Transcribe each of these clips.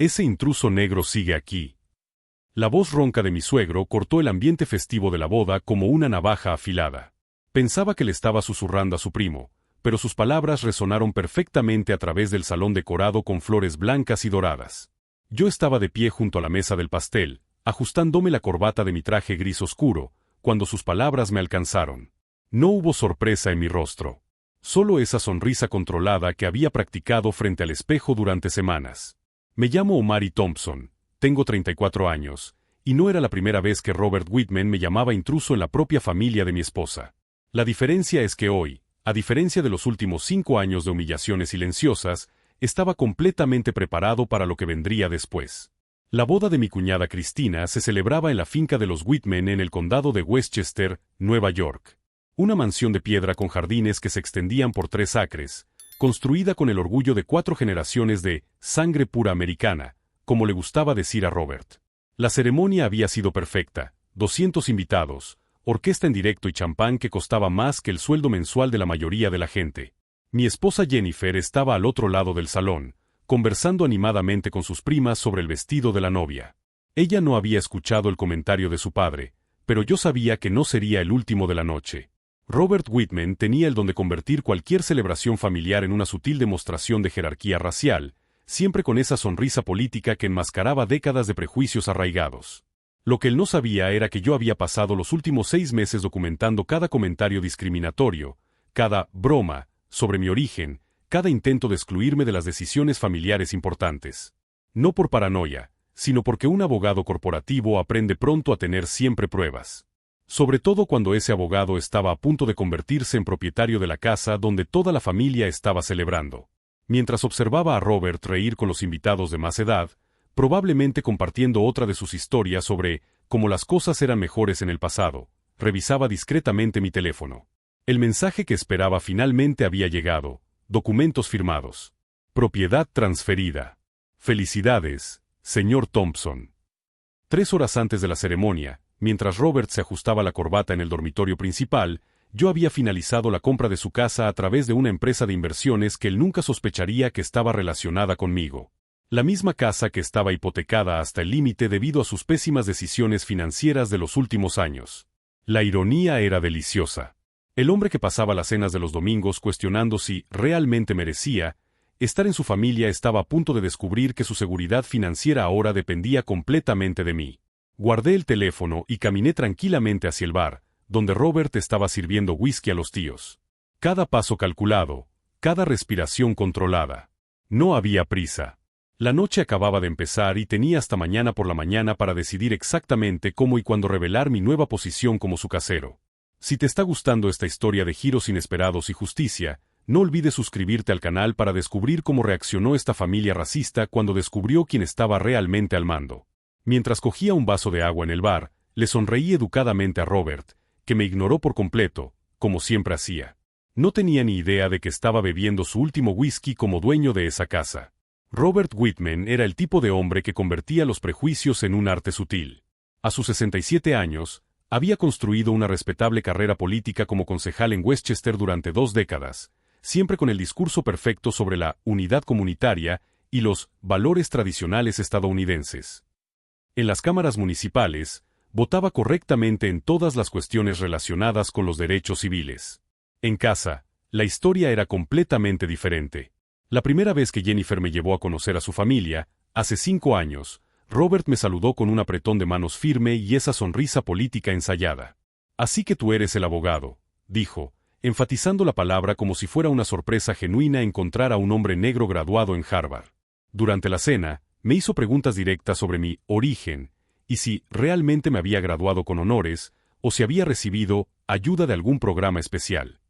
Ese intruso negro sigue aquí. La voz ronca de mi suegro cortó el ambiente festivo de la boda como una navaja afilada. Pensaba que le estaba susurrando a su primo, pero sus palabras resonaron perfectamente a través del salón decorado con flores blancas y doradas. Yo estaba de pie junto a la mesa del pastel, ajustándome la corbata de mi traje gris oscuro, cuando sus palabras me alcanzaron. No hubo sorpresa en mi rostro. Solo esa sonrisa controlada que había practicado frente al espejo durante semanas. Me llamo Omari Thompson, tengo 34 años, y no era la primera vez que Robert Whitman me llamaba intruso en la propia familia de mi esposa. La diferencia es que hoy, a diferencia de los últimos 5 años de humillaciones silenciosas, estaba completamente preparado para lo que vendría después. La boda de mi cuñada Cristina se celebraba en la finca de los Whitman en el condado de Westchester, Nueva York. Una mansión de piedra con jardines que se extendían por 3 acres, construida con el orgullo de 4 generaciones de sangre pura americana, como le gustaba decir a Robert. La ceremonia había sido perfecta, 200 invitados, orquesta en directo y champán que costaba más que el sueldo mensual de la mayoría de la gente. Mi esposa Jennifer estaba al otro lado del salón, conversando animadamente con sus primas sobre el vestido de la novia. Ella no había escuchado el comentario de su padre, pero yo sabía que no sería el último de la noche. Robert Whitman tenía el don de convertir cualquier celebración familiar en una sutil demostración de jerarquía racial, siempre con esa sonrisa política que enmascaraba décadas de prejuicios arraigados. Lo que él no sabía era que yo había pasado los últimos 6 meses documentando cada comentario discriminatorio, cada broma sobre mi origen, cada intento de excluirme de las decisiones familiares importantes. No por paranoia, sino porque un abogado corporativo aprende pronto a tener siempre pruebas. Sobre todo cuando ese abogado estaba a punto de convertirse en propietario de la casa donde toda la familia estaba celebrando. Mientras observaba a Robert reír con los invitados de más edad, probablemente compartiendo otra de sus historias sobre cómo las cosas eran mejores en el pasado, revisaba discretamente mi teléfono. El mensaje que esperaba finalmente había llegado: documentos firmados. Propiedad transferida. Felicidades, señor Thompson. 3 horas antes de la ceremonia, mientras Robert se ajustaba la corbata en el dormitorio principal, yo había finalizado la compra de su casa a través de una empresa de inversiones que él nunca sospecharía que estaba relacionada conmigo. La misma casa que estaba hipotecada hasta el límite debido a sus pésimas decisiones financieras de los últimos años. La ironía era deliciosa. El hombre que pasaba las cenas de los domingos cuestionando si realmente merecía estar en su familia estaba a punto de descubrir que su seguridad financiera ahora dependía completamente de mí. Guardé el teléfono y caminé tranquilamente hacia el bar, donde Robert estaba sirviendo whisky a los tíos. Cada paso calculado, cada respiración controlada. No había prisa. La noche acababa de empezar y tenía hasta mañana por la mañana para decidir exactamente cómo y cuándo revelar mi nueva posición como su casero. Si te está gustando esta historia de giros inesperados y justicia, no olvides suscribirte al canal para descubrir cómo reaccionó esta familia racista cuando descubrió quién estaba realmente al mando. Mientras cogía un vaso de agua en el bar, le sonreí educadamente a Robert, que me ignoró por completo, como siempre hacía. No tenía ni idea de que estaba bebiendo su último whisky como dueño de esa casa. Robert Whitman era el tipo de hombre que convertía los prejuicios en un arte sutil. A sus 67 años, había construido una respetable carrera política como concejal en Westchester durante 2 décadas, siempre con el discurso perfecto sobre la unidad comunitaria y los valores tradicionales estadounidenses. En las cámaras municipales, votaba correctamente en todas las cuestiones relacionadas con los derechos civiles. En casa, la historia era completamente diferente. La primera vez que Jennifer me llevó a conocer a su familia, hace 5 años, Robert me saludó con un apretón de manos firme y esa sonrisa política ensayada. «Así que tú eres el abogado», dijo, enfatizando la palabra como si fuera una sorpresa genuina encontrar a un hombre negro graduado en Harvard. Durante la cena, me hizo preguntas directas sobre mi origen, y si realmente me había graduado con honores, o si había recibido ayuda de algún programa especial.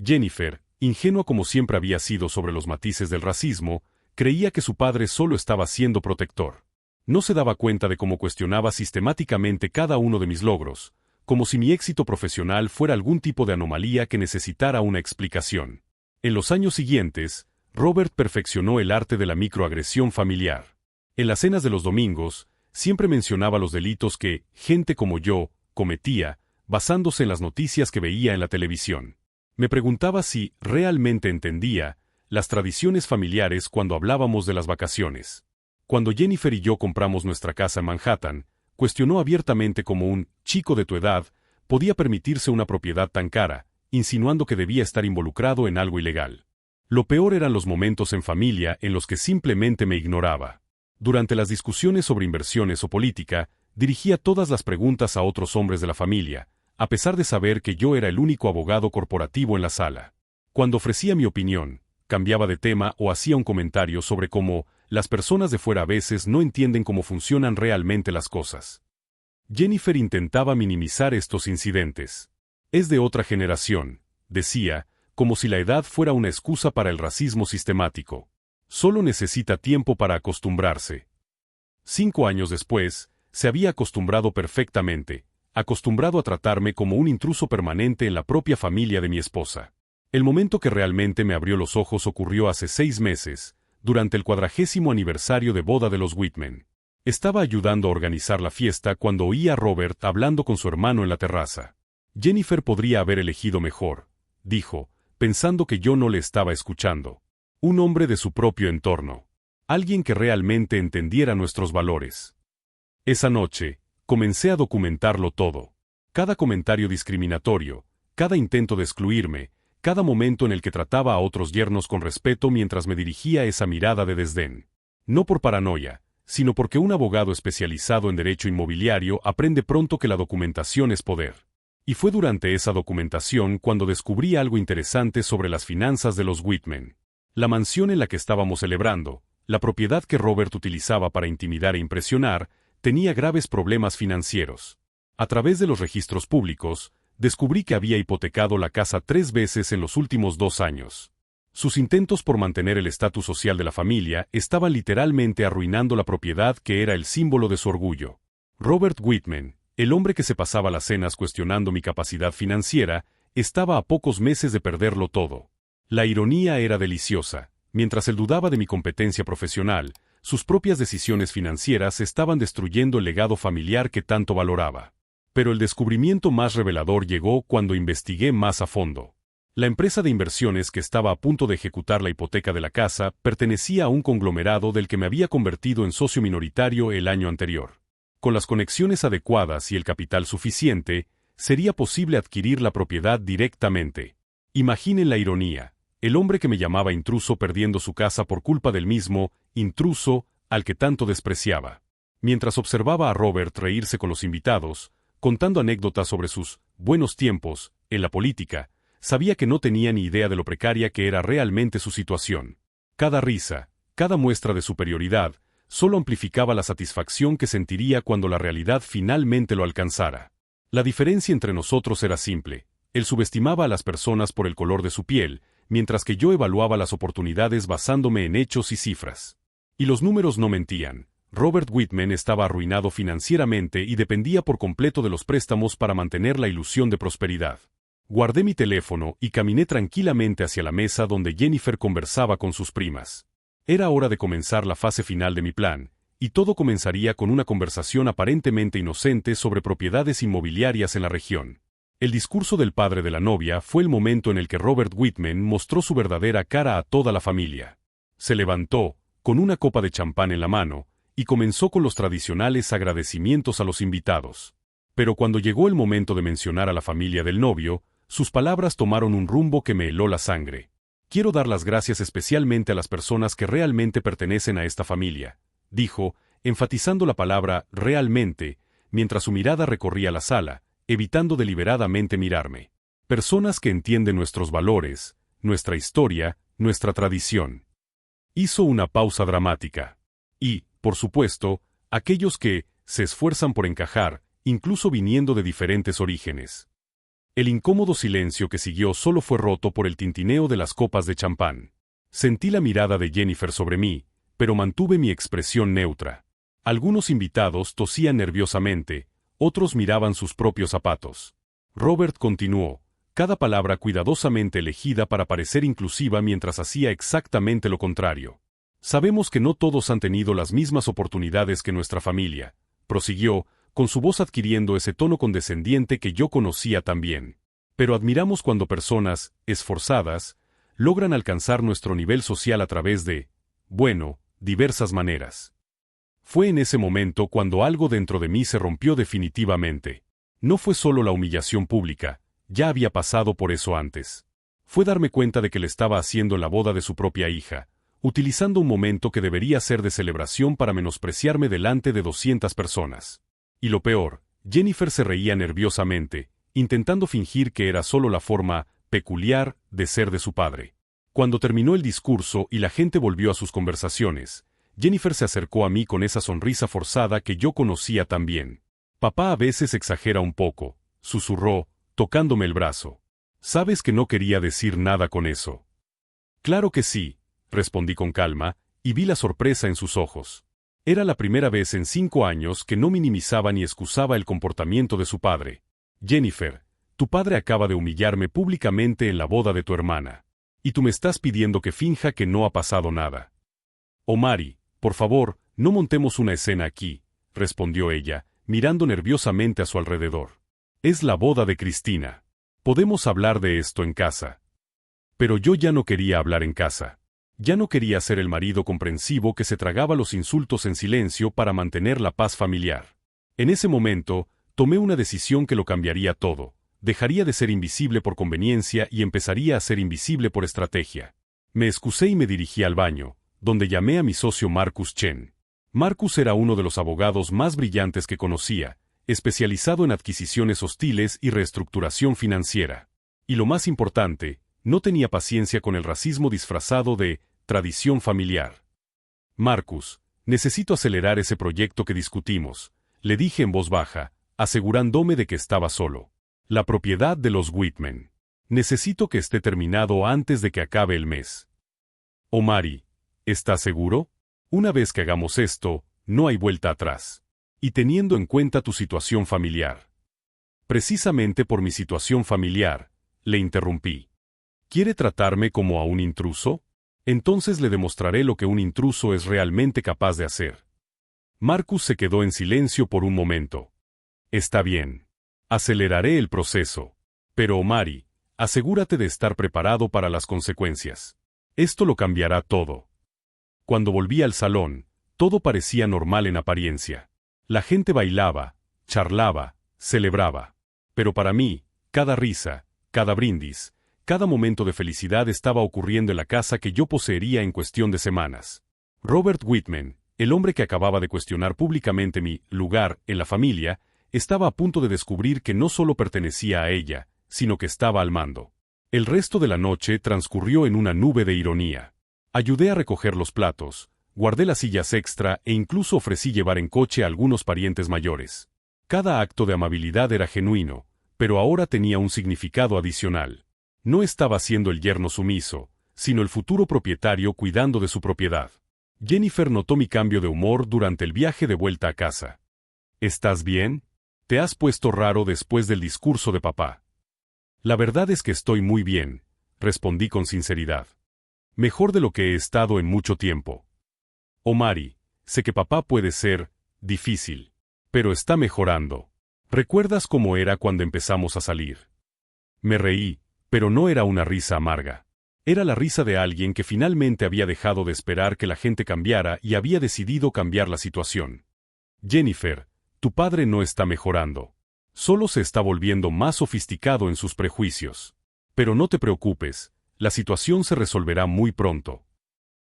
Jennifer, ingenua como siempre había sido sobre los matices del racismo, creía que su padre solo estaba siendo protector. No se daba cuenta de cómo cuestionaba sistemáticamente cada uno de mis logros, como si mi éxito profesional fuera algún tipo de anomalía que necesitara una explicación. En los años siguientes, Robert perfeccionó el arte de la microagresión familiar. En las cenas de los domingos, siempre mencionaba los delitos que gente como yo cometía, basándose en las noticias que veía en la televisión. Me preguntaba si realmente entendía las tradiciones familiares cuando hablábamos de las vacaciones. Cuando Jennifer y yo compramos nuestra casa en Manhattan, cuestionó abiertamente cómo un chico de tu edad podía permitirse una propiedad tan cara, insinuando que debía estar involucrado en algo ilegal. Lo peor eran los momentos en familia en los que simplemente me ignoraba. Durante las discusiones sobre inversiones o política, dirigía todas las preguntas a otros hombres de la familia, a pesar de saber que yo era el único abogado corporativo en la sala. Cuando ofrecía mi opinión, cambiaba de tema o hacía un comentario sobre cómo las personas de fuera a veces no entienden cómo funcionan realmente las cosas. Jennifer intentaba minimizar estos incidentes. Es de otra generación, decía, como si la edad fuera una excusa para el racismo sistemático. Solo necesita tiempo para acostumbrarse. 5 años después, se había acostumbrado perfectamente, acostumbrado a tratarme como un intruso permanente en la propia familia de mi esposa. El momento que realmente me abrió los ojos ocurrió hace 6 meses, durante el 40º aniversario de boda de los Whitman. Estaba ayudando a organizar la fiesta cuando oí a Robert hablando con su hermano en la terraza. Jennifer podría haber elegido mejor, dijo, pensando que yo no le estaba escuchando. Un hombre de su propio entorno. Alguien que realmente entendiera nuestros valores. Esa noche, comencé a documentarlo todo. Cada comentario discriminatorio, cada intento de excluirme, cada momento en el que trataba a otros yernos con respeto mientras me dirigía esa mirada de desdén. No por paranoia, sino porque un abogado especializado en derecho inmobiliario aprende pronto que la documentación es poder. Y fue durante esa documentación cuando descubrí algo interesante sobre las finanzas de los Whitman. La mansión en la que estábamos celebrando, la propiedad que Robert utilizaba para intimidar e impresionar, tenía graves problemas financieros. A través de los registros públicos, descubrí que había hipotecado la casa 3 veces en los últimos 2 años. Sus intentos por mantener el estatus social de la familia estaban literalmente arruinando la propiedad que era el símbolo de su orgullo. Robert Whitman, el hombre que se pasaba las cenas cuestionando mi capacidad financiera, estaba a pocos meses de perderlo todo. La ironía era deliciosa. Mientras él dudaba de mi competencia profesional, sus propias decisiones financieras estaban destruyendo el legado familiar que tanto valoraba. Pero el descubrimiento más revelador llegó cuando investigué más a fondo. La empresa de inversiones que estaba a punto de ejecutar la hipoteca de la casa pertenecía a un conglomerado del que me había convertido en socio minoritario el año anterior. Con las conexiones adecuadas y el capital suficiente, sería posible adquirir la propiedad directamente. Imaginen la ironía. El hombre que me llamaba intruso perdiendo su casa por culpa del mismo intruso al que tanto despreciaba. Mientras observaba a Robert reírse con los invitados, contando anécdotas sobre sus buenos tiempos en la política, sabía que no tenía ni idea de lo precaria que era realmente su situación. Cada risa, cada muestra de superioridad, solo amplificaba la satisfacción que sentiría cuando la realidad finalmente lo alcanzara. La diferencia entre nosotros era simple. Él subestimaba a las personas por el color de su piel, mientras que yo evaluaba las oportunidades basándome en hechos y cifras. Y los números no mentían. Robert Whitman estaba arruinado financieramente y dependía por completo de los préstamos para mantener la ilusión de prosperidad. Guardé mi teléfono y caminé tranquilamente hacia la mesa donde Jennifer conversaba con sus primas. Era hora de comenzar la fase final de mi plan, y todo comenzaría con una conversación aparentemente inocente sobre propiedades inmobiliarias en la región. El discurso del padre de la novia fue el momento en el que Robert Whitman mostró su verdadera cara a toda la familia. Se levantó, con una copa de champán en la mano, y comenzó con los tradicionales agradecimientos a los invitados. Pero cuando llegó el momento de mencionar a la familia del novio, sus palabras tomaron un rumbo que me heló la sangre. Quiero dar las gracias especialmente a las personas que realmente pertenecen a esta familia, dijo, enfatizando la palabra realmente, mientras su mirada recorría la sala, evitando deliberadamente mirarme. Personas que entienden nuestros valores, nuestra historia, nuestra tradición. Hizo una pausa dramática. Y, por supuesto, aquellos que se esfuerzan por encajar, incluso viniendo de diferentes orígenes. El incómodo silencio que siguió solo fue roto por el tintineo de las copas de champán. Sentí la mirada de Jennifer sobre mí, pero mantuve mi expresión neutra. Algunos invitados tosían nerviosamente, otros miraban sus propios zapatos. Robert continuó, cada palabra cuidadosamente elegida para parecer inclusiva mientras hacía exactamente lo contrario. Sabemos que no todos han tenido las mismas oportunidades que nuestra familia, prosiguió, con su voz adquiriendo ese tono condescendiente que yo conocía tan bien. Pero admiramos cuando personas, esforzadas, logran alcanzar nuestro nivel social a través de, bueno, diversas maneras. Fue en ese momento cuando algo dentro de mí se rompió definitivamente. No fue solo la humillación pública, ya había pasado por eso antes. Fue darme cuenta de que le estaba haciendo en la boda de su propia hija, utilizando un momento que debería ser de celebración para menospreciarme delante de 200 personas. Y lo peor, Jennifer se reía nerviosamente, intentando fingir que era solo la forma peculiar de ser de su padre. Cuando terminó el discurso y la gente volvió a sus conversaciones, Jennifer se acercó a mí con esa sonrisa forzada que yo conocía tan bien. Papá a veces exagera un poco, susurró, tocándome el brazo. Sabes que no quería decir nada con eso. Claro que sí, respondí con calma, y vi la sorpresa en sus ojos. Era la primera vez en 5 años que no minimizaba ni excusaba el comportamiento de su padre. Jennifer, tu padre acaba de humillarme públicamente en la boda de tu hermana. Y tú me estás pidiendo que finja que no ha pasado nada. Omari, por favor, no montemos una escena aquí, respondió ella, mirando nerviosamente a su alrededor. Es la boda de Cristina. Podemos hablar de esto en casa. Pero yo ya no quería hablar en casa. Ya no quería ser el marido comprensivo que se tragaba los insultos en silencio para mantener la paz familiar. En ese momento, tomé una decisión que lo cambiaría todo. Dejaría de ser invisible por conveniencia y empezaría a ser invisible por estrategia. Me excusé y me dirigí al baño, donde llamé a mi socio Marcus Chen. Marcus era uno de los abogados más brillantes que conocía, especializado en adquisiciones hostiles y reestructuración financiera. Y lo más importante, no tenía paciencia con el racismo disfrazado de tradición familiar. Marcus, necesito acelerar ese proyecto que discutimos, le dije en voz baja, asegurándome de que estaba solo. La propiedad de los Whitman. Necesito que esté terminado antes de que acabe el mes. Omari, ¿estás seguro? Una vez que hagamos esto, no hay vuelta atrás. Y teniendo en cuenta tu situación familiar. Precisamente por mi situación familiar, le interrumpí. ¿Quiere tratarme como a un intruso? Entonces le demostraré lo que un intruso es realmente capaz de hacer. Marcus se quedó en silencio por un momento. Está bien. Aceleraré el proceso. Pero Omari, asegúrate de estar preparado para las consecuencias. Esto lo cambiará todo. Cuando volví al salón, todo parecía normal en apariencia. La gente bailaba, charlaba, celebraba. Pero para mí, cada risa, cada brindis, cada momento de felicidad estaba ocurriendo en la casa que yo poseería en cuestión de semanas. Robert Whitman, el hombre que acababa de cuestionar públicamente mi lugar en la familia, estaba a punto de descubrir que no solo pertenecía a ella, sino que estaba al mando. El resto de la noche transcurrió en una nube de ironía. Ayudé a recoger los platos, guardé las sillas extra e incluso ofrecí llevar en coche a algunos parientes mayores. Cada acto de amabilidad era genuino, pero ahora tenía un significado adicional. No estaba siendo el yerno sumiso, sino el futuro propietario cuidando de su propiedad. Jennifer notó mi cambio de humor durante el viaje de vuelta a casa. ¿Estás bien? Te has puesto raro después del discurso de papá. La verdad es que estoy muy bien, respondí con sinceridad. Mejor de lo que he estado en mucho tiempo. Omari, sé que papá puede ser difícil, pero está mejorando. ¿Recuerdas cómo era cuando empezamos a salir? Me reí, pero no era una risa amarga. Era la risa de alguien que finalmente había dejado de esperar que la gente cambiara y había decidido cambiar la situación. Jennifer, tu padre no está mejorando. Solo se está volviendo más sofisticado en sus prejuicios. Pero no te preocupes, la situación se resolverá muy pronto.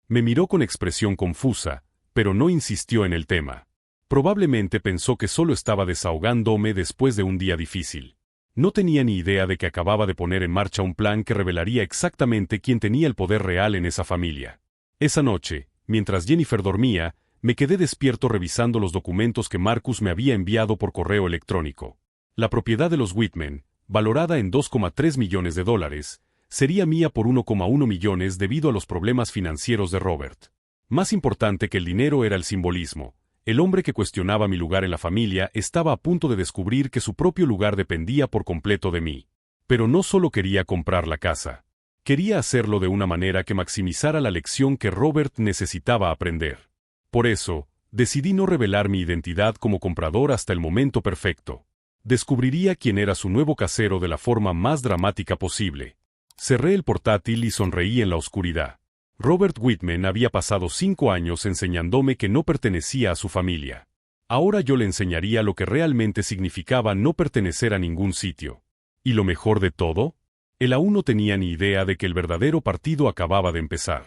Me miró con expresión confusa, pero no insistió en el tema. Probablemente pensó que solo estaba desahogándome después de un día difícil. No tenía ni idea de que acababa de poner en marcha un plan que revelaría exactamente quién tenía el poder real en esa familia. Esa noche, mientras Jennifer dormía, me quedé despierto revisando los documentos que Marcus me había enviado por correo electrónico. La propiedad de los Whitman, valorada en $2,3 millones, sería mía por 1,1 millones debido a los problemas financieros de Robert. Más importante que el dinero era el simbolismo. El hombre que cuestionaba mi lugar en la familia estaba a punto de descubrir que su propio lugar dependía por completo de mí. Pero no solo quería comprar la casa. Quería hacerlo de una manera que maximizara la lección que Robert necesitaba aprender. Por eso, decidí no revelar mi identidad como comprador hasta el momento perfecto. Descubriría quién era su nuevo casero de la forma más dramática posible. Cerré el portátil y sonreí en la oscuridad. Robert Whitman había pasado 5 años enseñándome que no pertenecía a su familia. Ahora yo le enseñaría lo que realmente significaba no pertenecer a ningún sitio. ¿Y lo mejor de todo? Él aún no tenía ni idea de que el verdadero partido acababa de empezar.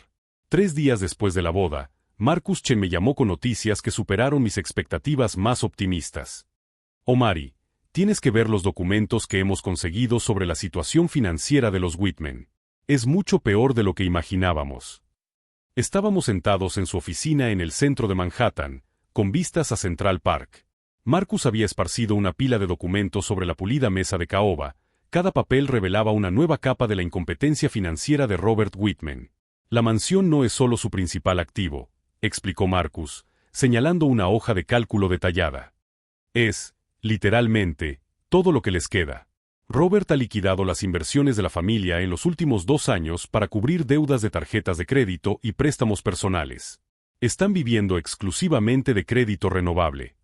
3 días después de la boda, Marcus Chen me llamó con noticias que superaron mis expectativas más optimistas. Omari, tienes que ver los documentos que hemos conseguido sobre la situación financiera de los Whitman. Es mucho peor de lo que imaginábamos. Estábamos sentados en su oficina en el centro de Manhattan, con vistas a Central Park. Marcus había esparcido una pila de documentos sobre la pulida mesa de caoba. Cada papel revelaba una nueva capa de la incompetencia financiera de Robert Whitman. La mansión no es solo su principal activo, explicó Marcus, señalando una hoja de cálculo detallada. Es, literalmente, todo lo que les queda. Robert ha liquidado las inversiones de la familia en los últimos 2 años para cubrir deudas de tarjetas de crédito y préstamos personales. Están viviendo exclusivamente de crédito renovable.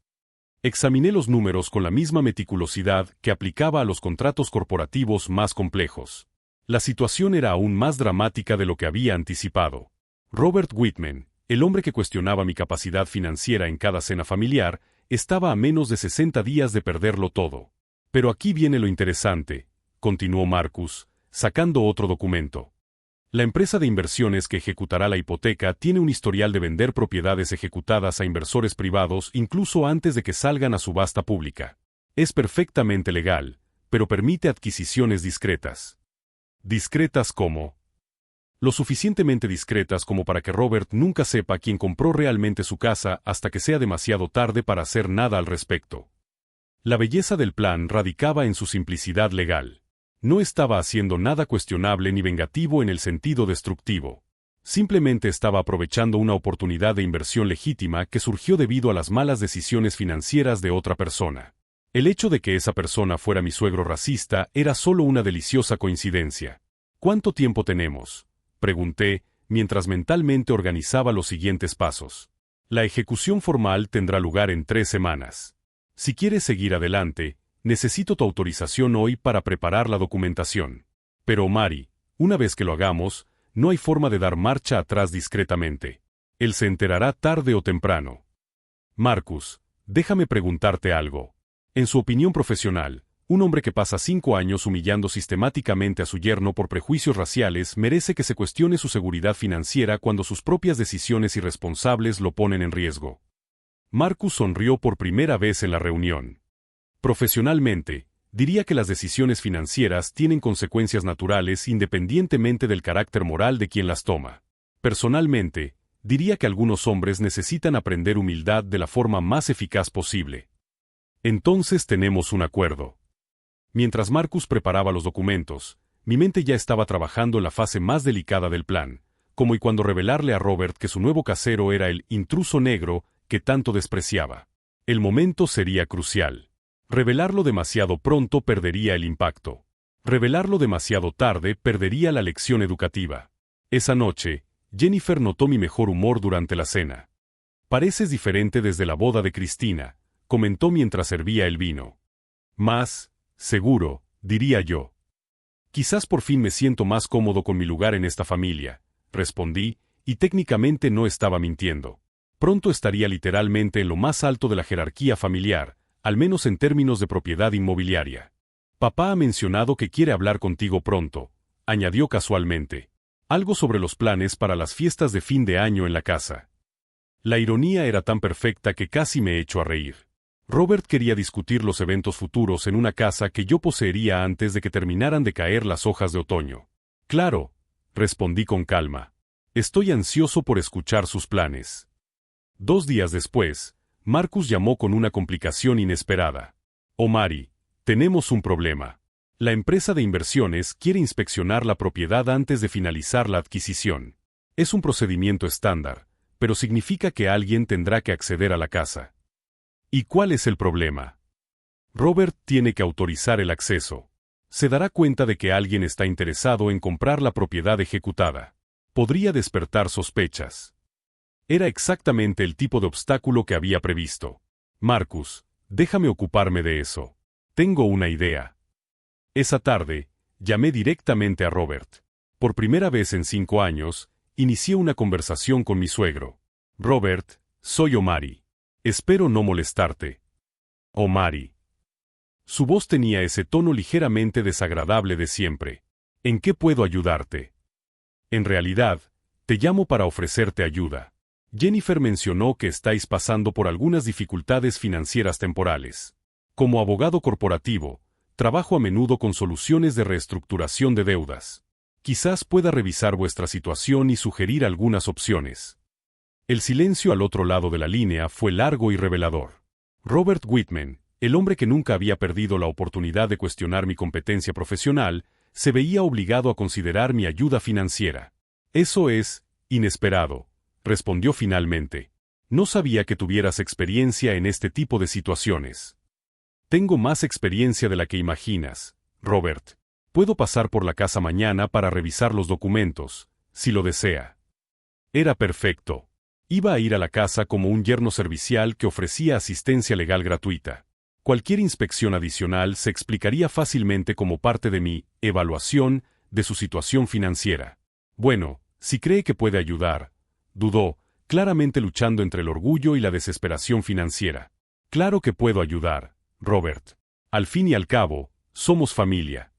Examiné los números con la misma meticulosidad que aplicaba a los contratos corporativos más complejos. La situación era aún más dramática de lo que había anticipado. Robert Whitman, el hombre que cuestionaba mi capacidad financiera en cada cena familiar, estaba a menos de 60 días de perderlo todo. Pero aquí viene lo interesante, continuó Marcus, sacando otro documento. La empresa de inversiones que ejecutará la hipoteca tiene un historial de vender propiedades ejecutadas a inversores privados incluso antes de que salgan a subasta pública. Es perfectamente legal, pero permite adquisiciones discretas. ¿Discretas cómo? Lo suficientemente discretas como para que Robert nunca sepa quién compró realmente su casa hasta que sea demasiado tarde para hacer nada al respecto. La belleza del plan radicaba en su simplicidad legal. No estaba haciendo nada cuestionable ni vengativo en el sentido destructivo. Simplemente estaba aprovechando una oportunidad de inversión legítima que surgió debido a las malas decisiones financieras de otra persona. El hecho de que esa persona fuera mi suegro racista era solo una deliciosa coincidencia. ¿Cuánto tiempo tenemos?, pregunté, mientras mentalmente organizaba los siguientes pasos. La ejecución formal tendrá lugar en 3 semanas. Si quieres seguir adelante, necesito tu autorización hoy para preparar la documentación. Pero Omari, una vez que lo hagamos, no hay forma de dar marcha atrás discretamente. Él se enterará tarde o temprano. Marcus, déjame preguntarte algo. En su opinión profesional, un hombre que pasa 5 años humillando sistemáticamente a su yerno por prejuicios raciales merece que se cuestione su seguridad financiera cuando sus propias decisiones irresponsables lo ponen en riesgo. Marcus sonrió por primera vez en la reunión. Profesionalmente, diría que las decisiones financieras tienen consecuencias naturales independientemente del carácter moral de quien las toma. Personalmente, diría que algunos hombres necesitan aprender humildad de la forma más eficaz posible. Entonces tenemos un acuerdo. Mientras Marcus preparaba los documentos, mi mente ya estaba trabajando en la fase más delicada del plan, como y cuando revelarle a Robert que su nuevo casero era el intruso negro que tanto despreciaba. El momento sería crucial. Revelarlo demasiado pronto perdería el impacto. Revelarlo demasiado tarde perdería la lección educativa. Esa noche, Jennifer notó mi mejor humor durante la cena. Pareces diferente desde la boda de Cristina, comentó mientras servía el vino. Más seguro, diría yo. Quizás por fin me siento más cómodo con mi lugar en esta familia, respondí, y técnicamente no estaba mintiendo. Pronto estaría literalmente en lo más alto de la jerarquía familiar, al menos en términos de propiedad inmobiliaria. Papá ha mencionado que quiere hablar contigo pronto, añadió casualmente. Algo sobre los planes para las fiestas de fin de año en la casa. La ironía era tan perfecta que casi me echó a reír. Robert quería discutir los eventos futuros en una casa que yo poseería antes de que terminaran de caer las hojas de otoño. Claro, respondí con calma. Estoy ansioso por escuchar sus planes. 2 días después, Marcus llamó con una complicación inesperada. Omari, tenemos un problema. La empresa de inversiones quiere inspeccionar la propiedad antes de finalizar la adquisición. Es un procedimiento estándar, pero significa que alguien tendrá que acceder a la casa. ¿Y cuál es el problema? Robert tiene que autorizar el acceso. Se dará cuenta de que alguien está interesado en comprar la propiedad ejecutada. Podría despertar sospechas. Era exactamente el tipo de obstáculo que había previsto. Marcus, déjame ocuparme de eso. Tengo una idea. Esa tarde, llamé directamente a Robert. Por primera vez en 5 años, inicié una conversación con mi suegro. Robert, soy Omari. Espero no molestarte. Omari. Su voz tenía ese tono ligeramente desagradable de siempre. ¿En qué puedo ayudarte? En realidad, te llamo para ofrecerte ayuda. Jennifer mencionó que estáis pasando por algunas dificultades financieras temporales. Como abogado corporativo, trabajo a menudo con soluciones de reestructuración de deudas. Quizás pueda revisar vuestra situación y sugerir algunas opciones. El silencio al otro lado de la línea fue largo y revelador. Robert Whitman, el hombre que nunca había perdido la oportunidad de cuestionar mi competencia profesional, se veía obligado a considerar mi ayuda financiera. Eso es inesperado, respondió finalmente. No sabía que tuvieras experiencia en este tipo de situaciones. Tengo más experiencia de la que imaginas, Robert. Puedo pasar por la casa mañana para revisar los documentos, si lo desea. Era perfecto. Iba a ir a la casa como un yerno servicial que ofrecía asistencia legal gratuita. Cualquier inspección adicional se explicaría fácilmente como parte de mi evaluación de su situación financiera. Bueno, si cree que puede ayudar, dudó, claramente luchando entre el orgullo y la desesperación financiera. Claro que puedo ayudar, Robert. Al fin y al cabo, somos familia.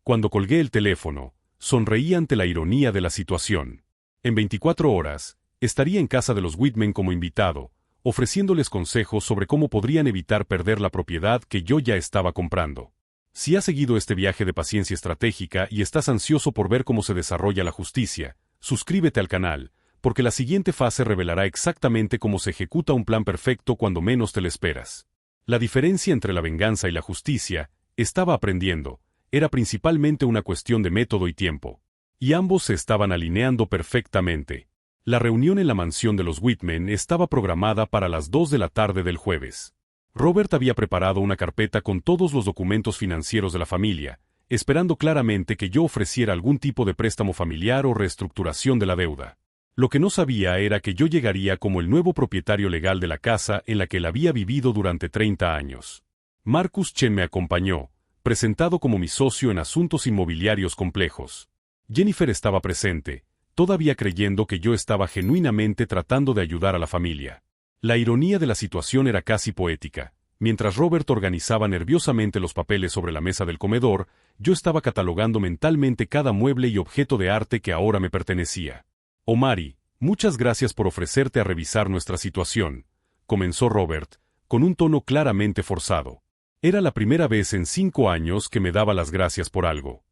Cuando colgué el teléfono, sonreí ante la ironía de la situación. En 24 horas, estaría en casa de los Whitman como invitado, ofreciéndoles consejos sobre cómo podrían evitar perder la propiedad que yo ya estaba comprando. Si has seguido este viaje de paciencia estratégica y estás ansioso por ver cómo se desarrolla la justicia, suscríbete al canal, porque la siguiente fase revelará exactamente cómo se ejecuta un plan perfecto cuando menos te lo esperas. La diferencia entre la venganza y la justicia, estaba aprendiendo, era principalmente una cuestión de método y tiempo. Y ambos se estaban alineando perfectamente. La reunión en la mansión de los Whitman estaba programada para las 2 de la tarde del jueves. Robert había preparado una carpeta con todos los documentos financieros de la familia, esperando claramente que yo ofreciera algún tipo de préstamo familiar o reestructuración de la deuda. Lo que no sabía era que yo llegaría como el nuevo propietario legal de la casa en la que él había vivido durante 30 años. Marcus Chen me acompañó, presentado como mi socio en asuntos inmobiliarios complejos. Jennifer estaba presente, todavía creyendo que yo estaba genuinamente tratando de ayudar a la familia. La ironía de la situación era casi poética. Mientras Robert organizaba nerviosamente los papeles sobre la mesa del comedor, yo estaba catalogando mentalmente cada mueble y objeto de arte que ahora me pertenecía. Omari, muchas gracias por ofrecerte a revisar nuestra situación, comenzó Robert, con un tono claramente forzado. Era la primera vez en 5 años que me daba las gracias por algo.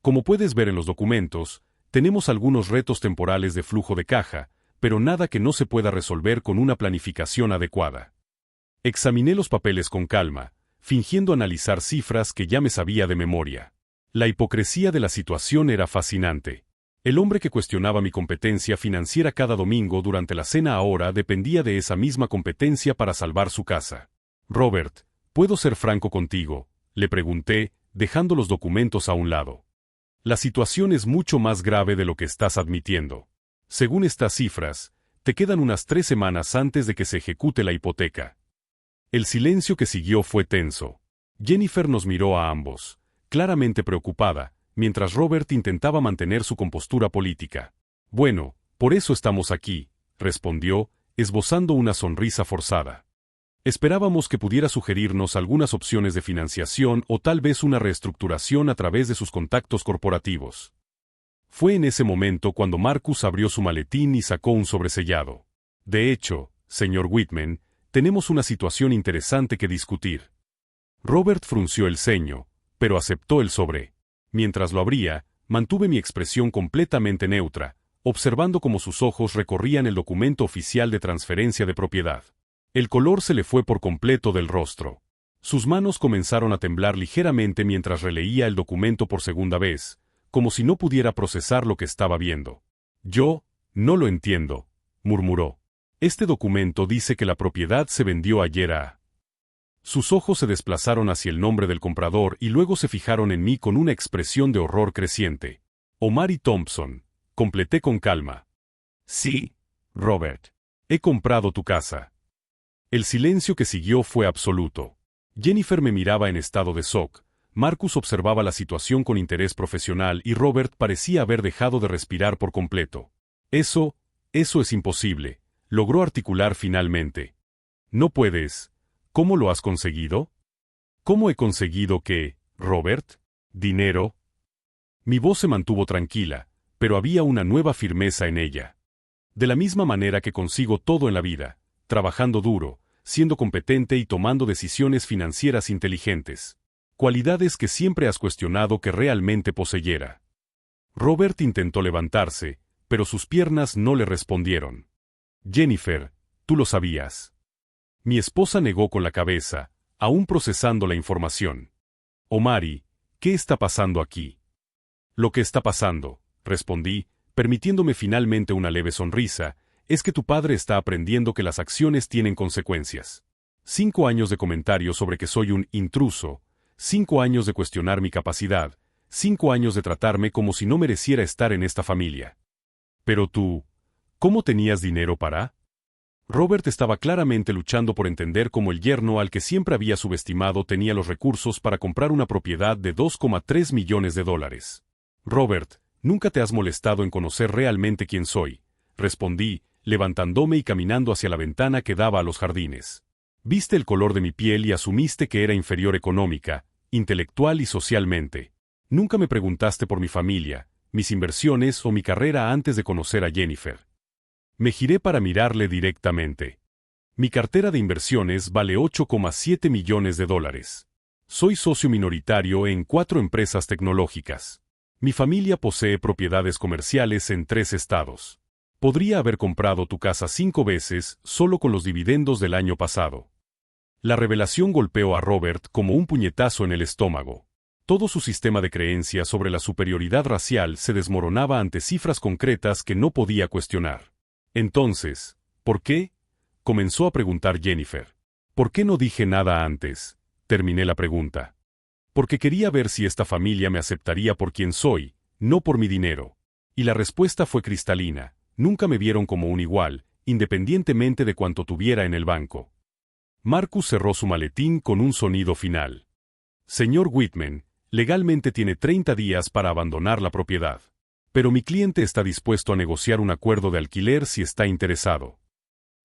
Como puedes ver en los documentos, tenemos algunos retos temporales de flujo de caja, pero nada que no se pueda resolver con una planificación adecuada. Examiné los papeles con calma, fingiendo analizar cifras que ya me sabía de memoria. La hipocresía de la situación era fascinante. El hombre que cuestionaba mi competencia financiera cada domingo durante la cena ahora dependía de esa misma competencia para salvar su casa. Robert, ¿puedo ser franco contigo?, le pregunté, dejando los documentos a un lado. La situación es mucho más grave de lo que estás admitiendo. Según estas cifras, te quedan unas 3 semanas antes de que se ejecute la hipoteca. El silencio que siguió fue tenso. Jennifer nos miró a ambos, claramente preocupada, mientras Robert intentaba mantener su compostura política. Bueno, por eso estamos aquí, respondió, esbozando una sonrisa forzada. Esperábamos que pudiera sugerirnos algunas opciones de financiación o tal vez una reestructuración a través de sus contactos corporativos. Fue en ese momento cuando Marcus abrió su maletín y sacó un sobresellado. De hecho, señor Whitman, tenemos una situación interesante que discutir. Robert frunció el ceño, pero aceptó el sobre. Mientras lo abría, mantuve mi expresión completamente neutra, observando cómo sus ojos recorrían el documento oficial de transferencia de propiedad. El color se le fue por completo del rostro. Sus manos comenzaron a temblar ligeramente mientras releía el documento por segunda vez, como si no pudiera procesar lo que estaba viendo. Yo, no lo entiendo, murmuró. Este documento dice que la propiedad se vendió ayer a... Sus ojos se desplazaron hacia el nombre del comprador y luego se fijaron en mí con una expresión de horror creciente. Omari Thompson, completé con calma. Sí, Robert. He comprado tu casa. El silencio que siguió fue absoluto. Jennifer me miraba en estado de shock, Marcus observaba la situación con interés profesional y Robert parecía haber dejado de respirar por completo. Eso es imposible, logró articular finalmente. No puedes. ¿Cómo lo has conseguido? ¿Cómo he conseguido qué, Robert? ¿Dinero? Mi voz se mantuvo tranquila, pero había una nueva firmeza en ella. De la misma manera que consigo todo en la vida, trabajando duro, siendo competente y tomando decisiones financieras inteligentes. Cualidades que siempre has cuestionado que realmente poseyera. Robert intentó levantarse, pero sus piernas no le respondieron. Jennifer, tú lo sabías. Mi esposa negó con la cabeza, aún procesando la información. Omari, ¿qué está pasando aquí? Lo que está pasando, respondí, permitiéndome finalmente una leve sonrisa, es que tu padre está aprendiendo que las acciones tienen consecuencias. 5 años de comentarios sobre que soy un intruso, 5 años de cuestionar mi capacidad, 5 años de tratarme como si no mereciera estar en esta familia. Pero tú, ¿cómo tenías dinero para? Robert estaba claramente luchando por entender cómo el yerno al que siempre había subestimado tenía los recursos para comprar una propiedad de 2,3 millones de dólares. Robert, nunca te has molestado en conocer realmente quién soy, respondí, levantándome y caminando hacia la ventana que daba a los jardines. Viste el color de mi piel y asumiste que era inferior económica, intelectual y socialmente. Nunca me preguntaste por mi familia, mis inversiones o mi carrera antes de conocer a Jennifer. Me giré para mirarle directamente. Mi cartera de inversiones vale 8,7 millones de dólares. Soy socio minoritario en 4 empresas tecnológicas. Mi familia posee propiedades comerciales en 3 estados. Podría haber comprado tu casa 5 veces solo con los dividendos del año pasado. La revelación golpeó a Robert como un puñetazo en el estómago. Todo su sistema de creencias sobre la superioridad racial se desmoronaba ante cifras concretas que no podía cuestionar. Entonces, ¿por qué? Comenzó a preguntar Jennifer. ¿Por qué no dije nada antes? Terminé la pregunta. Porque quería ver si esta familia me aceptaría por quien soy, no por mi dinero. Y la respuesta fue cristalina. Nunca me vieron como un igual, independientemente de cuánto tuviera en el banco. Marcus cerró su maletín con un sonido final. Señor Whitman, legalmente tiene 30 días para abandonar la propiedad. Pero mi cliente está dispuesto a negociar un acuerdo de alquiler si está interesado.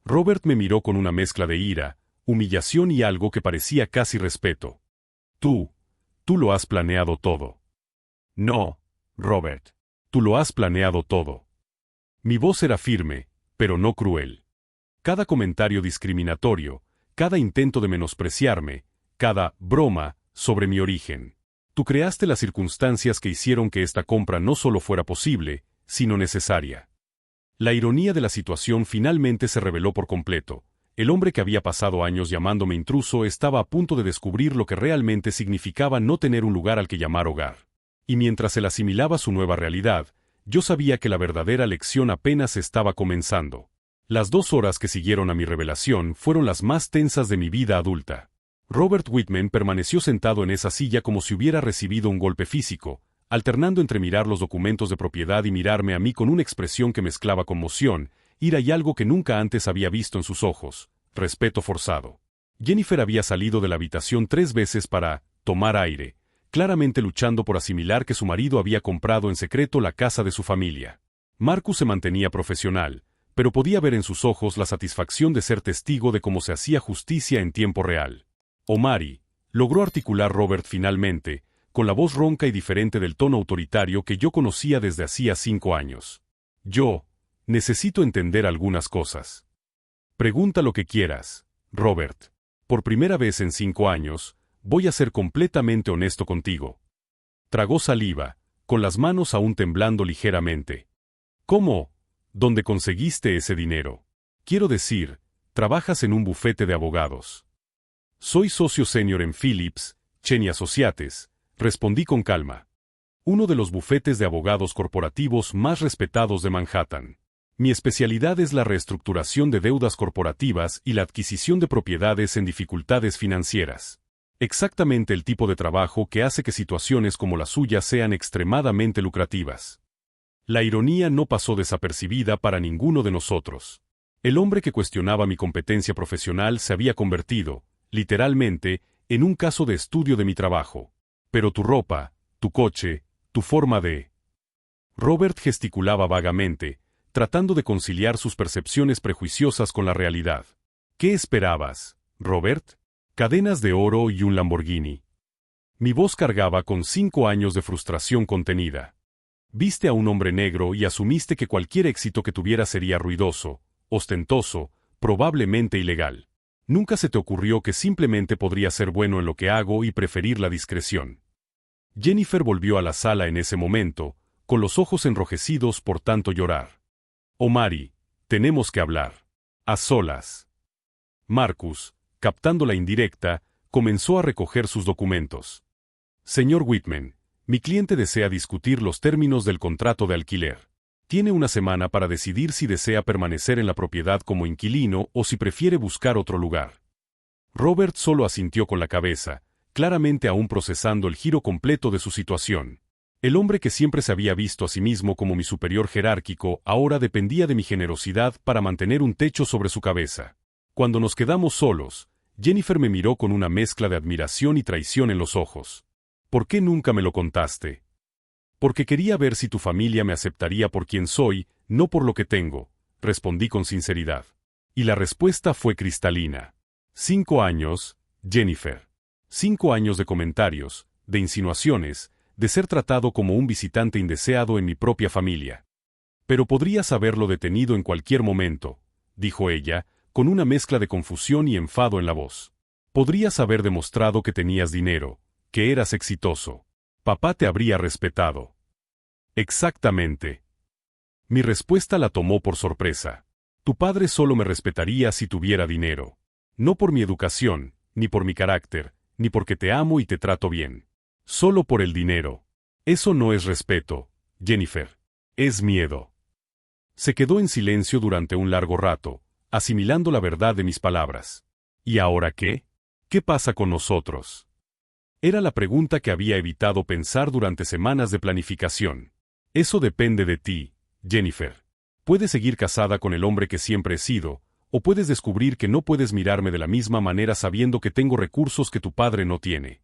Robert me miró con una mezcla de ira, humillación y algo que parecía casi respeto. Tú lo has planeado todo. No, Robert. Tú lo has planeado todo. Mi voz era firme, pero no cruel. Cada comentario discriminatorio, cada intento de menospreciarme, cada broma sobre mi origen. Tú creaste las circunstancias que hicieron que esta compra no solo fuera posible, sino necesaria. La ironía de la situación finalmente se reveló por completo. El hombre que había pasado años llamándome intruso estaba a punto de descubrir lo que realmente significaba no tener un lugar al que llamar hogar. Y mientras él asimilaba su nueva realidad, yo sabía que la verdadera lección apenas estaba comenzando. Las 2 horas que siguieron a mi revelación fueron las más tensas de mi vida adulta. Robert Whitman permaneció sentado en esa silla como si hubiera recibido un golpe físico, alternando entre mirar los documentos de propiedad y mirarme a mí con una expresión que mezclaba conmoción, ira y algo que nunca antes había visto en sus ojos, respeto forzado. Jennifer había salido de la habitación 3 veces para tomar aire, claramente luchando por asimilar que su marido había comprado en secreto la casa de su familia. Marcus se mantenía profesional, pero podía ver en sus ojos la satisfacción de ser testigo de cómo se hacía justicia en tiempo real. Omari, logró articular Robert finalmente, con la voz ronca y diferente del tono autoritario que yo conocía desde hacía 5 años. Yo necesito entender algunas cosas. Pregunta lo que quieras, Robert. Por primera vez en 5 años, voy a ser completamente honesto contigo. Tragó saliva, con las manos aún temblando ligeramente. ¿Cómo? ¿Dónde conseguiste ese dinero? Quiero decir, trabajas en un bufete de abogados. Soy socio senior en Phillips, Cheney Associates, respondí con calma. Uno de los bufetes de abogados corporativos más respetados de Manhattan. Mi especialidad es la reestructuración de deudas corporativas y la adquisición de propiedades en dificultades financieras. Exactamente el tipo de trabajo que hace que situaciones como la suya sean extremadamente lucrativas. La ironía no pasó desapercibida para ninguno de nosotros. El hombre que cuestionaba mi competencia profesional se había convertido, literalmente, en un caso de estudio de mi trabajo. Pero tu ropa, tu coche, tu forma de... Robert gesticulaba vagamente, tratando de conciliar sus percepciones prejuiciosas con la realidad. ¿Qué esperabas, Robert? Cadenas de oro y un Lamborghini. Mi voz cargaba con 5 años de frustración contenida. Viste a un hombre negro y asumiste que cualquier éxito que tuviera sería ruidoso, ostentoso, probablemente ilegal. Nunca se te ocurrió que simplemente podría ser bueno en lo que hago y preferir la discreción. Jennifer volvió a la sala en ese momento, con los ojos enrojecidos por tanto llorar. Omari, tenemos que hablar. A solas. Marcus, captando la indirecta, comenzó a recoger sus documentos. Señor Whitman, mi cliente desea discutir los términos del contrato de alquiler. Tiene una semana para decidir si desea permanecer en la propiedad como inquilino o si prefiere buscar otro lugar. Robert solo asintió con la cabeza, claramente aún procesando el giro completo de su situación. El hombre que siempre se había visto a sí mismo como mi superior jerárquico ahora dependía de mi generosidad para mantener un techo sobre su cabeza. Cuando nos quedamos solos, Jennifer me miró con una mezcla de admiración y traición en los ojos. ¿Por qué nunca me lo contaste? Porque quería ver si tu familia me aceptaría por quien soy, no por lo que tengo, respondí con sinceridad. Y la respuesta fue cristalina. 5 años, Jennifer. 5 años de comentarios, de insinuaciones, de ser tratado como un visitante indeseado en mi propia familia. Pero podrías haberlo detenido en cualquier momento, dijo ella, con una mezcla de confusión y enfado en la voz. Podrías haber demostrado que tenías dinero, que eras exitoso. Papá te habría respetado. Exactamente. Mi respuesta la tomó por sorpresa. Tu padre solo me respetaría si tuviera dinero. No por mi educación, ni por mi carácter, ni porque te amo y te trato bien. Solo por el dinero. Eso no es respeto, Jennifer. Es miedo. Se quedó en silencio durante un largo rato, asimilando la verdad de mis palabras. ¿Y ahora qué? ¿Qué pasa con nosotros? Era la pregunta que había evitado pensar durante semanas de planificación. Eso depende de ti, Jennifer. Puedes seguir casada con el hombre que siempre he sido, o puedes descubrir que no puedes mirarme de la misma manera sabiendo que tengo recursos que tu padre no tiene.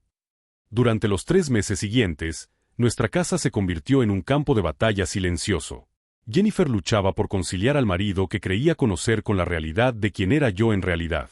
Durante los 3 meses siguientes, nuestra casa se convirtió en un campo de batalla silencioso. Jennifer luchaba por conciliar al marido que creía conocer con la realidad de quién era yo en realidad.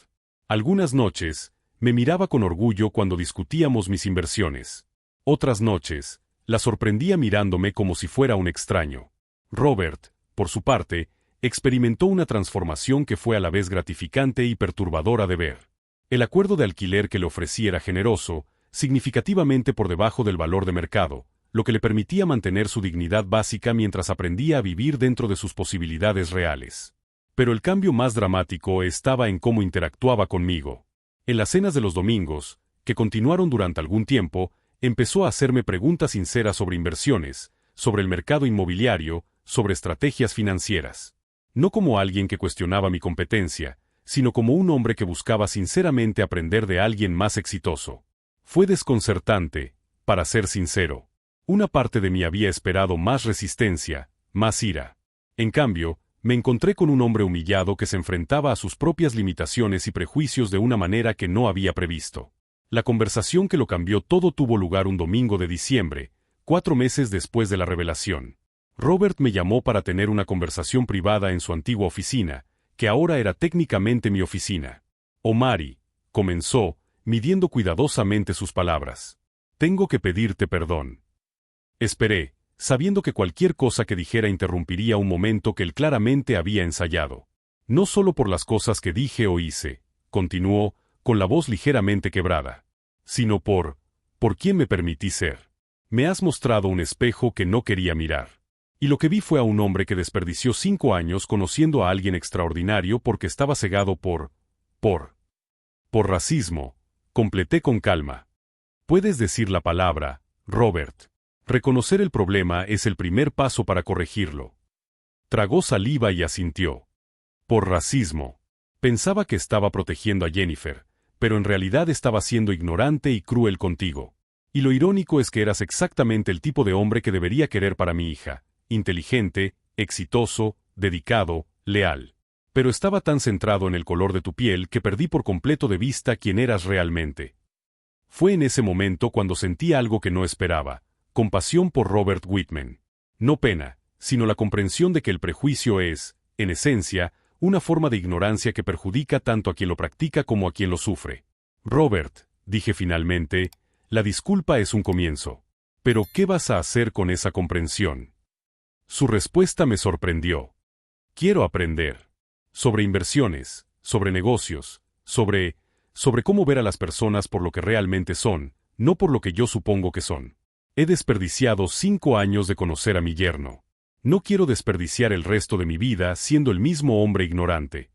Algunas noches, me miraba con orgullo cuando discutíamos mis inversiones. Otras noches, la sorprendía mirándome como si fuera un extraño. Robert, por su parte, experimentó una transformación que fue a la vez gratificante y perturbadora de ver. El acuerdo de alquiler que le ofrecí era generoso, significativamente por debajo del valor de mercado, lo que le permitía mantener su dignidad básica mientras aprendía a vivir dentro de sus posibilidades reales. Pero el cambio más dramático estaba en cómo interactuaba conmigo. En las cenas de los domingos, que continuaron durante algún tiempo, empezó a hacerme preguntas sinceras sobre inversiones, sobre el mercado inmobiliario, sobre estrategias financieras. No como alguien que cuestionaba mi competencia, sino como un hombre que buscaba sinceramente aprender de alguien más exitoso. Fue desconcertante, para ser sincero. Una parte de mí había esperado más resistencia, más ira. En cambio, me encontré con un hombre humillado que se enfrentaba a sus propias limitaciones y prejuicios de una manera que no había previsto. La conversación que lo cambió todo tuvo lugar un domingo de diciembre, 4 meses después de la revelación. Robert me llamó para tener una conversación privada en su antigua oficina, que ahora era técnicamente mi oficina. Omari, comenzó, midiendo cuidadosamente sus palabras. Tengo que pedirte perdón. Esperé, sabiendo que cualquier cosa que dijera interrumpiría un momento que él claramente había ensayado. No solo por las cosas que dije o hice, continuó, con la voz ligeramente quebrada, sino por quién me permití ser. Me has mostrado un espejo que no quería mirar. Y lo que vi fue a un hombre que desperdició 5 años conociendo a alguien extraordinario porque estaba cegado por racismo. Completé con calma. Puedes decir la palabra, Robert. Reconocer el problema es el primer paso para corregirlo. Tragó saliva y asintió. Por racismo. Pensaba que estaba protegiendo a Jennifer, pero en realidad estaba siendo ignorante y cruel contigo. Y lo irónico es que eras exactamente el tipo de hombre que debería querer para mi hija, inteligente, exitoso, dedicado, leal. Pero estaba tan centrado en el color de tu piel que perdí por completo de vista quién eras realmente. Fue en ese momento cuando sentí algo que no esperaba. Compasión por Robert Whitman. No pena, sino la comprensión de que el prejuicio es, en esencia, una forma de ignorancia que perjudica tanto a quien lo practica como a quien lo sufre. Robert, dije finalmente, la disculpa es un comienzo. Pero ¿qué vas a hacer con esa comprensión? Su respuesta me sorprendió. Quiero aprender. Sobre inversiones, sobre negocios, sobre cómo ver a las personas por lo que realmente son, no por lo que yo supongo que son. He desperdiciado 5 años de conocer a mi yerno. No quiero desperdiciar el resto de mi vida siendo el mismo hombre ignorante.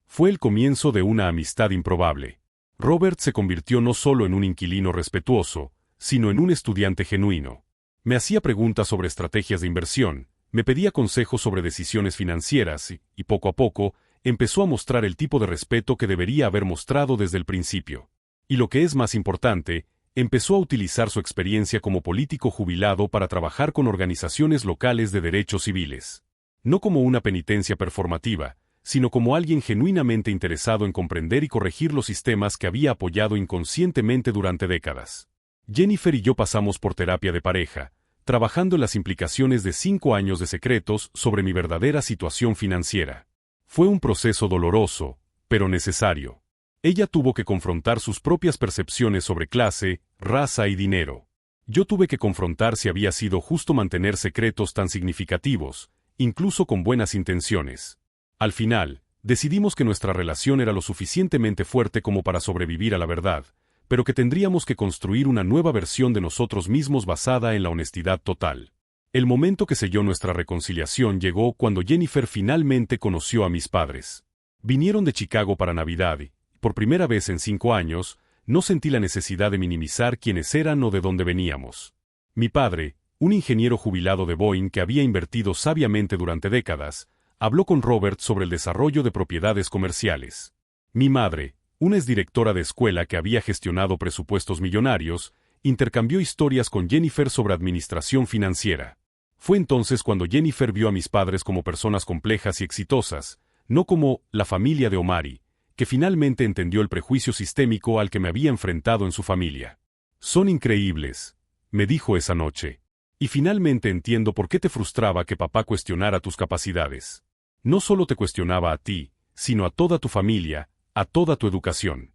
Fue el comienzo de una amistad improbable. Robert se convirtió no solo en un inquilino respetuoso, sino en un estudiante genuino. Me hacía preguntas sobre estrategias de inversión, me pedía consejos sobre decisiones financieras y poco a poco, empezó a mostrar el tipo de respeto que debería haber mostrado desde el principio. Y lo que es más importante, empezó a utilizar su experiencia como político jubilado para trabajar con organizaciones locales de derechos civiles. No como una penitencia performativa, sino como alguien genuinamente interesado en comprender y corregir los sistemas que había apoyado inconscientemente durante décadas. Jennifer y yo pasamos por terapia de pareja, trabajando en las implicaciones de 5 años de secretos sobre mi verdadera situación financiera. Fue un proceso doloroso, pero necesario. Ella tuvo que confrontar sus propias percepciones sobre clase, raza y dinero. Yo tuve que confrontar si había sido justo mantener secretos tan significativos, incluso con buenas intenciones. Al final, decidimos que nuestra relación era lo suficientemente fuerte como para sobrevivir a la verdad, pero que tendríamos que construir una nueva versión de nosotros mismos basada en la honestidad total. El momento que selló nuestra reconciliación llegó cuando Jennifer finalmente conoció a mis padres. Vinieron de Chicago para Navidad y, por primera vez en 5 años, no sentí la necesidad de minimizar quiénes eran o de dónde veníamos. Mi padre, un ingeniero jubilado de Boeing que había invertido sabiamente durante décadas, habló con Robert sobre el desarrollo de propiedades comerciales. Mi madre, una exdirectora de escuela que había gestionado presupuestos millonarios, intercambió historias con Jennifer sobre administración financiera. Fue entonces cuando Jennifer vio a mis padres como personas complejas y exitosas, no como la familia de Omari, que finalmente entendió el prejuicio sistémico al que me había enfrentado en su familia. Son increíbles, me dijo esa noche. Y finalmente entiendo por qué te frustraba que papá cuestionara tus capacidades. No solo te cuestionaba a ti, sino a toda tu familia, a toda tu educación.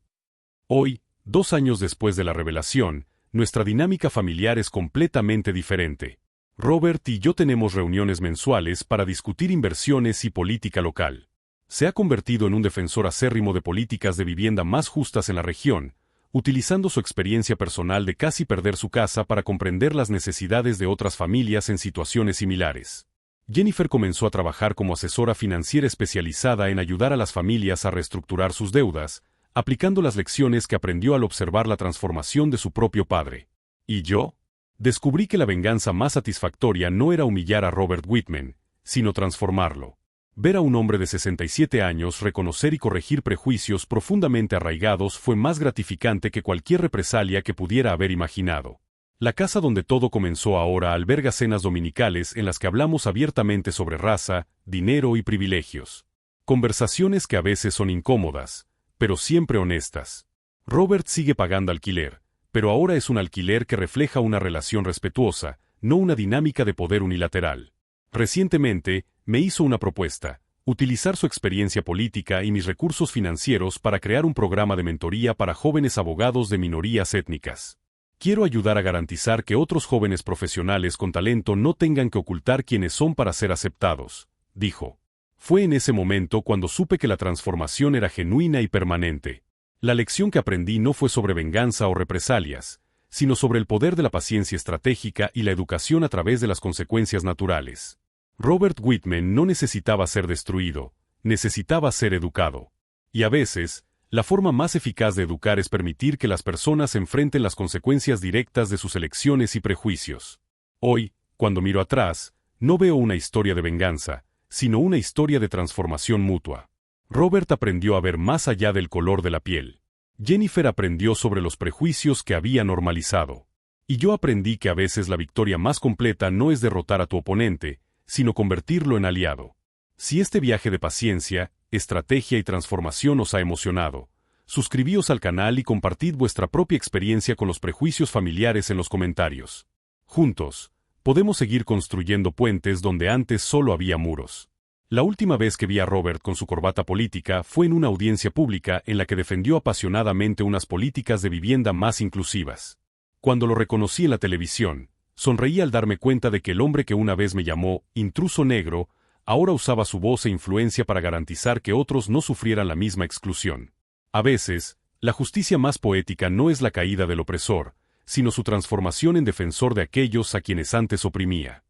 Hoy, 2 años después de la revelación, nuestra dinámica familiar es completamente diferente. Robert y yo tenemos reuniones mensuales para discutir inversiones y política local. Se ha convertido en un defensor acérrimo de políticas de vivienda más justas en la región, utilizando su experiencia personal de casi perder su casa para comprender las necesidades de otras familias en situaciones similares. Jennifer comenzó a trabajar como asesora financiera especializada en ayudar a las familias a reestructurar sus deudas, aplicando las lecciones que aprendió al observar la transformación de su propio padre. ¿Y yo? Descubrí que la venganza más satisfactoria no era humillar a Robert Whitman, sino transformarlo. Ver a un hombre de 67 años reconocer y corregir prejuicios profundamente arraigados fue más gratificante que cualquier represalia que pudiera haber imaginado. La casa donde todo comenzó ahora alberga cenas dominicales en las que hablamos abiertamente sobre raza, dinero y privilegios. Conversaciones que a veces son incómodas, pero siempre honestas. Robert sigue pagando alquiler, pero ahora es un alquiler que refleja una relación respetuosa, no una dinámica de poder unilateral. Recientemente, me hizo una propuesta: utilizar su experiencia política y mis recursos financieros para crear un programa de mentoría para jóvenes abogados de minorías étnicas. Quiero ayudar a garantizar que otros jóvenes profesionales con talento no tengan que ocultar quiénes son para ser aceptados, dijo. Fue en ese momento cuando supe que la transformación era genuina y permanente. La lección que aprendí no fue sobre venganza o represalias, sino sobre el poder de la paciencia estratégica y la educación a través de las consecuencias naturales. Robert Whitman no necesitaba ser destruido, necesitaba ser educado. Y a veces, la forma más eficaz de educar es permitir que las personas enfrenten las consecuencias directas de sus elecciones y prejuicios. Hoy, cuando miro atrás, no veo una historia de venganza, sino una historia de transformación mutua. Robert aprendió a ver más allá del color de la piel. Jennifer aprendió sobre los prejuicios que había normalizado. Y yo aprendí que a veces la victoria más completa no es derrotar a tu oponente, sino convertirlo en aliado. Si este viaje de paciencia, estrategia y transformación os ha emocionado, suscribíos al canal y compartid vuestra propia experiencia con los prejuicios familiares en los comentarios. Juntos, Podemos seguir construyendo puentes donde antes solo había muros. La última vez que vi a Robert con su corbata política fue en una audiencia pública en la que defendió apasionadamente unas políticas de vivienda más inclusivas. Cuando lo reconocí en la televisión, sonreí al darme cuenta de que el hombre que una vez me llamó intruso negro, ahora usaba su voz e influencia para garantizar que otros no sufrieran la misma exclusión. A veces, la justicia más poética no es la caída del opresor, sino su transformación en defensor de aquellos a quienes antes oprimía.